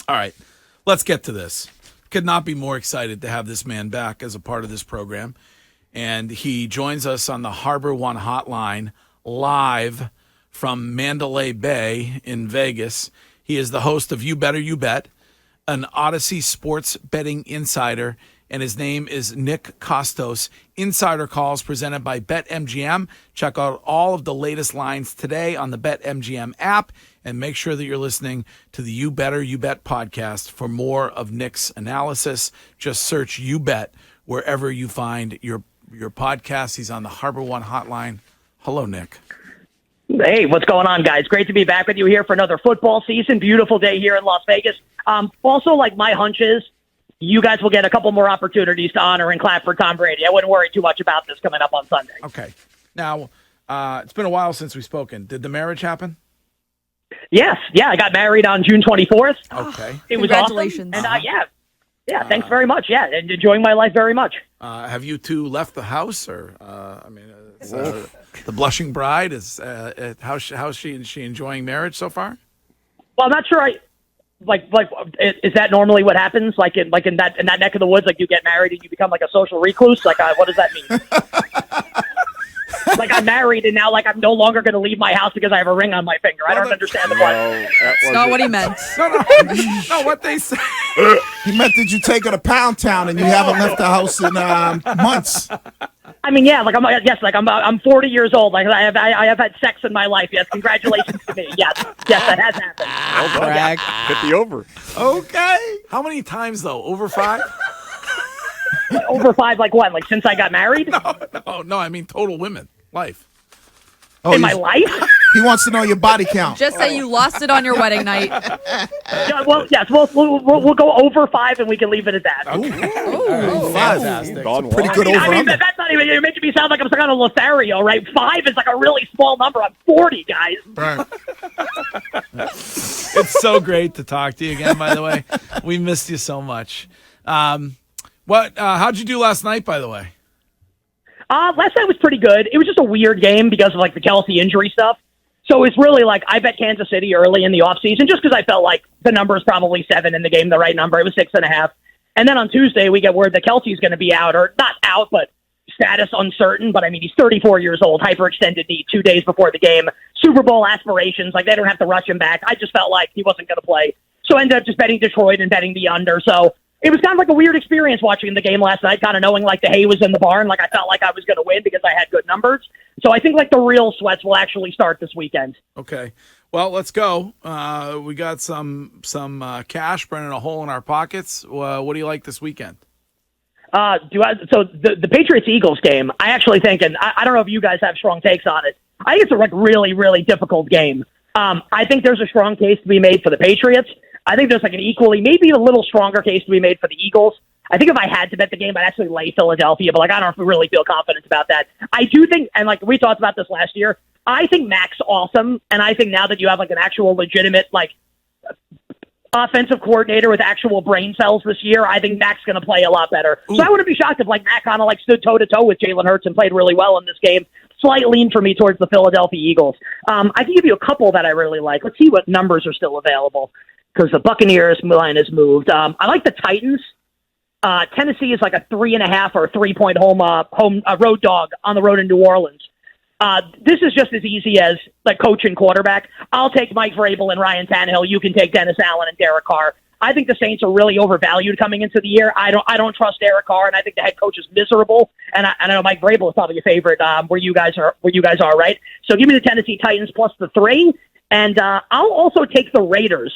All right, let's get to this. Could not be more excited to have this man back as a part of this program. And he joins us on the Harbor One hotline live from Mandalay Bay in Vegas. He is the host of You Better You Bet, an Audacy Sports betting insider, and his name is Nick Kostos. Insider Calls presented by BetMGM. Check out all of the latest lines today on the BetMGM app, and make sure that you're listening to the You Better You Bet podcast for more of Nick's analysis. Just search You Bet wherever you find your podcast. He's on the Harbor One hotline. Hello, Nick. Hey, what's going on, guys? Great to be back with you here for another football season. Beautiful day here in Las Vegas. Also, like my hunch is, you guys will get a couple more opportunities to honor and clap for Tom Brady. I wouldn't worry too much about this coming up on Sunday. Okay. Now, it's been a while since we've spoken. Did the marriage happen? Yes. Yeah, I got married on June 24th. Okay. It was Congratulations. awesome. And yeah, thanks very much. Yeah, and enjoying my life very much. Have you two left the house, or the blushing bride is how's she enjoying marriage so far? Well, I'm not sure. Is that normally what happens? Like in that neck of the woods, like you get married and you become like a social recluse. Like, what does that mean? Like I'm married and now like I'm no longer going to leave my house because I have a ring on my finger. I don't understand the point. That's not what he meant. No, what they say. He meant that you take her to Pound Town and you haven't left the house in months. I mean, yeah, I'm 40 years old. Like I have had sex in my life. Yes, congratulations to me. Yes, that has happened. Brag. Hit the over. Okay. How many times though? Over 5? Over 5, like what? Like since I got married? No. I mean total women life. In my life? He wants to know your body count. Just say you lost it on your wedding night. Yeah, well, yes, we'll go over 5 and we can leave it at that. Ooh. Fantastic. Pretty good over. I mean, that's not even. You're making me sound like I'm some kind of Lothario, right? 5 is like a really small number. I'm 40, guys. Right. It's so great to talk to you again. By the way, we missed you so much. How'd you do last night? By the way. Last night was pretty good. It was just a weird game because of like the Kelsey injury stuff. So it's really like I bet Kansas City early in the offseason just because I felt like the number is probably 7 in the game, the right number. It was 6.5. And then on Tuesday, we get word that Kelsey's going to be out, or not out, but status uncertain. But I mean, he's 34 years old, hyperextended knee 2 days before the game, Super Bowl aspirations. Like they don't have to rush him back. I just felt like he wasn't going to play. So I ended up just betting Detroit and betting the under. So it was kind of like a weird experience watching the game last night, kind of knowing like the hay was in the barn. Like I felt like I was going to win because I had good numbers. So I think like the real sweats will actually start this weekend. Okay. Well, let's go. We got some cash burning a hole in our pockets. What do you like this weekend? So the Patriots-Eagles game, I actually think, and I don't know if you guys have strong takes on it, I think it's a like really, really difficult game. I think there's a strong case to be made for the Patriots. I think there's like an equally, maybe a little stronger case to be made for the Eagles. I think if I had to bet the game, I'd actually lay Philadelphia, but like I don't really feel confident about that. I do think, and like we talked about this last year, I think Mac's awesome, and I think now that you have like an actual legitimate like offensive coordinator with actual brain cells this year, I think Mac's going to play a lot better. Ooh. So I wouldn't be shocked if like Mac kind of like stood toe to toe with Jalen Hurts and played really well in this game. Slight lean for me towards the Philadelphia Eagles. I can give you a couple that I really like. Let's see what numbers are still available because the Buccaneers line has moved. I like the Titans. Tennessee is like a 3.5 or 3-point home road dog on the road in New Orleans. This is just as easy as like coach and quarterback. I'll take Mike Vrabel and Ryan Tannehill. You can take Dennis Allen and Derek Carr. I think the Saints are really overvalued coming into the year. I don't trust Derek Carr, and I think the head coach is miserable. And I know Mike Vrabel is probably a favorite where you guys are, right? So give me the Tennessee Titans plus the 3, and I'll also take the Raiders.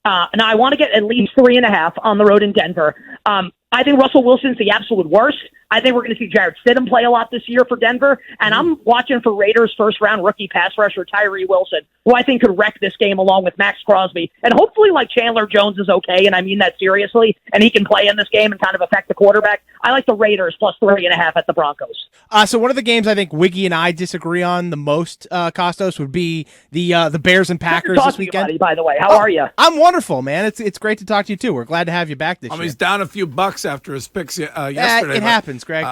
Now I want to get at least 3.5 on the road in Denver. I think Russell Wilson's the absolute worst. I think we're going to see Jarrett Stidham play a lot this year for Denver, and I'm watching for Raiders first-round rookie pass rusher Tyree Wilson, who I think could wreck this game along with Max Crosby. And hopefully, like, Chandler Jones is okay, and I mean that seriously, and he can play in this game and kind of affect the quarterback. I like the Raiders plus 3.5 at the Broncos. So one of the games I think Wiggy and I disagree on the most, Kostos, would be the Bears and Packers this weekend. Buddy, by the way, how are you? I'm wonderful, man. It's great to talk to you too. We're glad to have you back this year. He's down a few bucks after his picks yesterday. It happens. happens, Greg.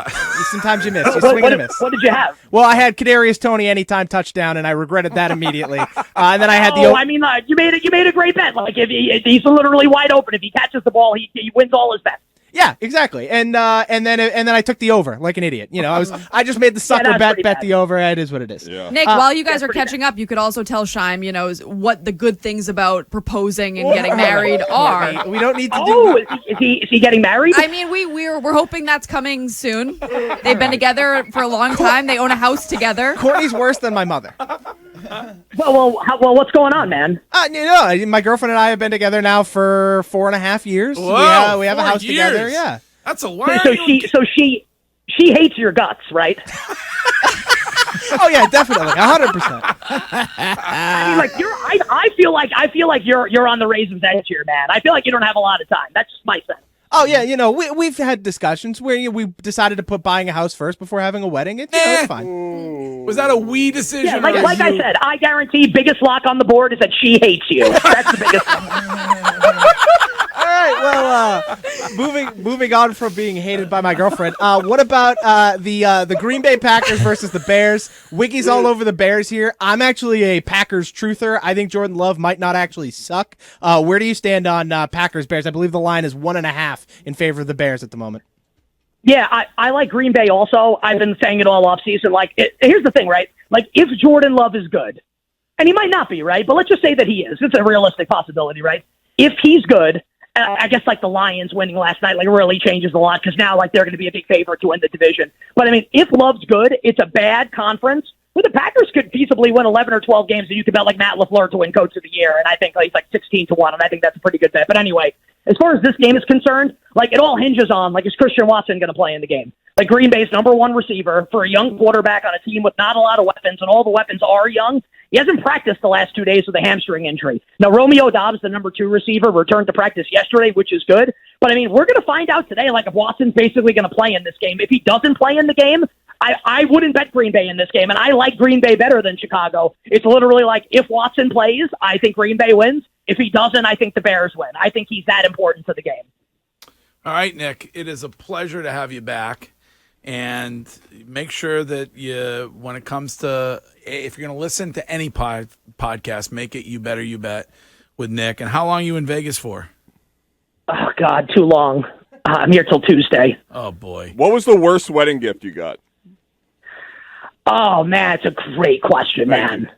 Sometimes you miss. You swing and a miss. What did you have? Well, I had Kadarius Toney anytime touchdown, and I regretted that immediately. And then I had you made a great bet. Like if he's literally wide open, if he catches the ball, he wins all his bets. Yeah, exactly. And then I took the over like an idiot. I just made the sucker bet the over. It is what it is. Yeah. Nick, while you guys are catching up, you could also tell Shime, what the good things about proposing and getting married are. We don't need to do. Is he getting married? I mean, we're hoping that's coming soon. They've been together for a long time. They own a house together. Courtney's worse than my mother. Well, what's going on, man? My girlfriend and I have been together now for 4.5 years. Whoa, we have a house together. Yeah, that's a lot. So she hates your guts, right? Oh yeah, definitely, 100%. I mean, I feel like you're on the razor's edge here, man. I feel like you don't have a lot of time. That's just my sense. Oh yeah, we've had discussions where we decided to put buying a house first before having a wedding. It's fine. Was that a we decision? Yeah, like I said, I guarantee biggest lock on the board is that she hates you. That's the biggest one. All right, well, moving on from being hated by my girlfriend. What about the Green Bay Packers versus the Bears? Wiggy's all over the Bears here. I'm actually a Packers truther. I think Jordan Love might not actually suck. Where do you stand on Packers Bears? I believe the line is 1.5 in favor of the Bears at the moment. Yeah, I like Green Bay also. I've been saying it all offseason. Here's the thing, right? Like, if Jordan Love is good, and he might not be, right? But let's just say that he is. It's a realistic possibility, right? If he's good, I guess the Lions winning last night really changes a lot because now they're going to be a big favorite to win the division. But I mean, if Love's good, it's a bad conference. But the Packers could feasibly win 11 or 12 games, and you could bet Matt LaFleur to win Coach of the Year, and I think he's 16-1, and I think that's a pretty good bet. But anyway, as far as this game is concerned, it all hinges on is Christian Watson going to play in the game? Green Bay's #1 receiver for a young quarterback on a team with not a lot of weapons, and all the weapons are young. He hasn't practiced the last 2 days with a hamstring injury. Now, Romeo Doubs, the #2 receiver, returned to practice yesterday, which is good. But, I mean, we're going to find out today, if Watson's basically going to play in this game. If he doesn't play in the game, I wouldn't bet Green Bay in this game, and I like Green Bay better than Chicago. It's literally if Watson plays, I think Green Bay wins. If he doesn't, I think the Bears win. I think he's that important to the game. All right, Nick, it is a pleasure to have you back. And make sure that when it comes to, if you're going to listen to any podcast, make it You Better You Bet with Nick. And how long are you in Vegas for? Oh, God, too long. I'm here till Tuesday. Oh, boy. What was the worst wedding gift you got? Oh, man, it's a great question, man.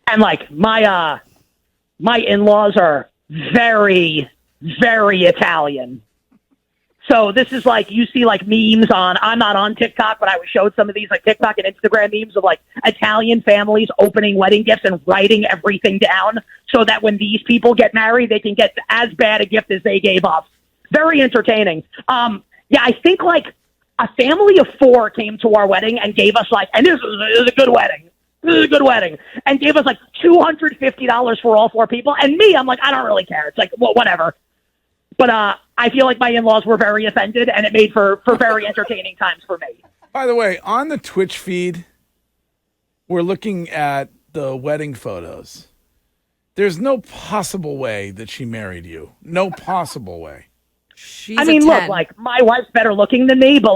And, my in-laws are very, very Italian. So this is you see memes on, I'm not on TikTok, but I was showed some of these TikTok and Instagram memes of Italian families opening wedding gifts and writing everything down so that when these people get married, they can get as bad a gift as they gave us. Very entertaining. I think a family of 4 came to our wedding and gave us and this is a good wedding. This is a good wedding. And gave us $250 for all 4 people. And me, I'm I don't really care. It's whatever. But I feel my in-laws were very offended, and it made for very entertaining times for me. By the way, on the Twitch feed, we're looking at the wedding photos. There's no possible way that she married you. No possible way. She's look, my wife's better looking than me, but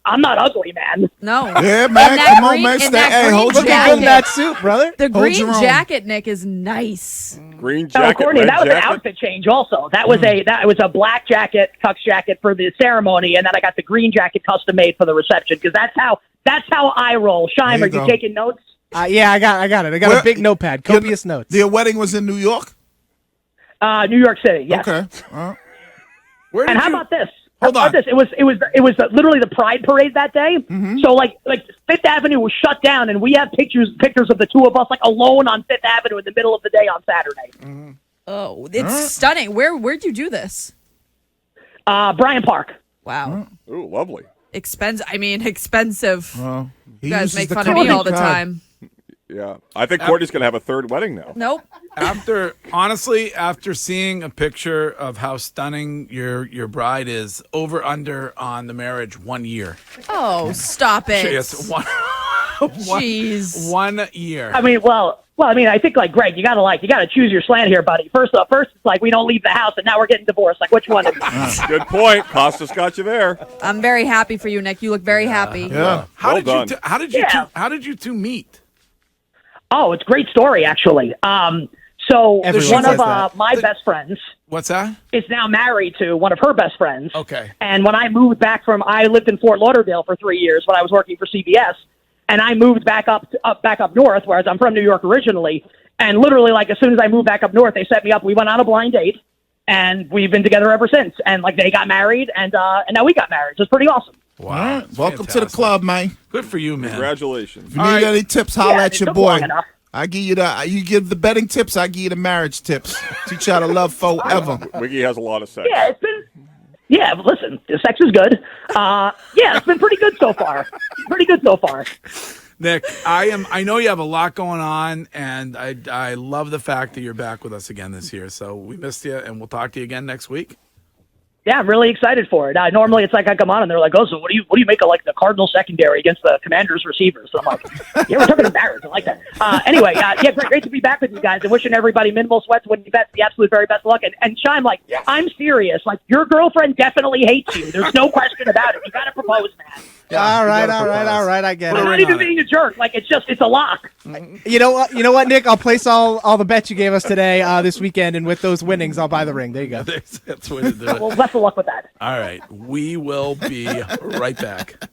I'm not ugly, man. No. Yeah, man. Come on, man. Hold your good in that suit, brother. The green jacket, Nick, is nice. Green jacket. Courtney, that was jacket? an outfit change. Also, that was a black jacket, tux jacket for the ceremony, and then I got the green jacket custom made for the reception because that's how I roll. Shime, are you taking notes? Yeah, I got it. I got a big notepad, copious notes. Your wedding was in New York? New York City. Yes. Okay. And how about this? Hold on. It was literally the Pride Parade that day. Mm-hmm. So Fifth Avenue was shut down, and we have pictures of the two of us alone on Fifth Avenue in the middle of the day on Saturday. Mm-hmm. Oh, it's stunning. Where'd you do this? Bryant Park. Wow. Ooh, lovely. Expensive. Well, you guys make fun of me all the time. Yeah, I think Courtney's going to have a third wedding now. Nope. After seeing a picture of how stunning your bride is, over under on the marriage 1 year. Oh, stop it. Yes, one. Jeez. 1 year. I mean, I think like Greg, you gotta choose your slant here, buddy. First it's like we don't leave the house, and now we're getting divorced. Like, which one? Good point. Kostos got you there. I'm very happy for you, Nick. You look very happy. Yeah. How Well did done. Yeah. you two meet? Oh, it's a great story, actually. So Everyone one says of that. my best friends What's that? is now married to one of her best friends. Okay. And when I moved back I lived in Fort Lauderdale for 3 years when I was working for CBS, and I moved back up north, whereas I'm from New York originally. And literally, like as soon as I moved back up north, they set me up. We went on a blind date, and we've been together ever since. And like they got married, and now we got married. So it's pretty awesome. Wow. All right. That's Welcome to the fantastic. club, man. Good for you, man. Congratulations. If you need any tips, holler Yeah, at it your took boy. long enough. I give you give the betting tips. I give you the marriage tips. Teach you how to love forever. Wiggy has a lot of sex. Yeah, but listen, the sex is good. It's been pretty good so far. Nick, I know you have a lot going on, and I love the fact that you're back with us again this year. So we missed you, and we'll talk to you again next week. Yeah, I'm really excited for it. Normally, it's like I come on and they're like, "Oh, so what do you make of like the Cardinal secondary against the Commanders receivers?" So I'm like, "Yeah, we're talking embarrassed. I like that." Anyway, great to be back with you guys, and wishing everybody minimal sweats when you bet the absolute very best of luck. And Chime, like, I'm serious. Like, your girlfriend definitely hates you. There's no question about it. You got to propose, man. All right. gotta propose. I get Put I'm a it. not ring even on it. being a jerk. Like, it's a lock. You know what, Nick? I'll place all the bets you gave us today this weekend, and with those winnings, I'll buy the ring. There you go. That's the way to do it. Well, best of luck with that. All right. We will be right back.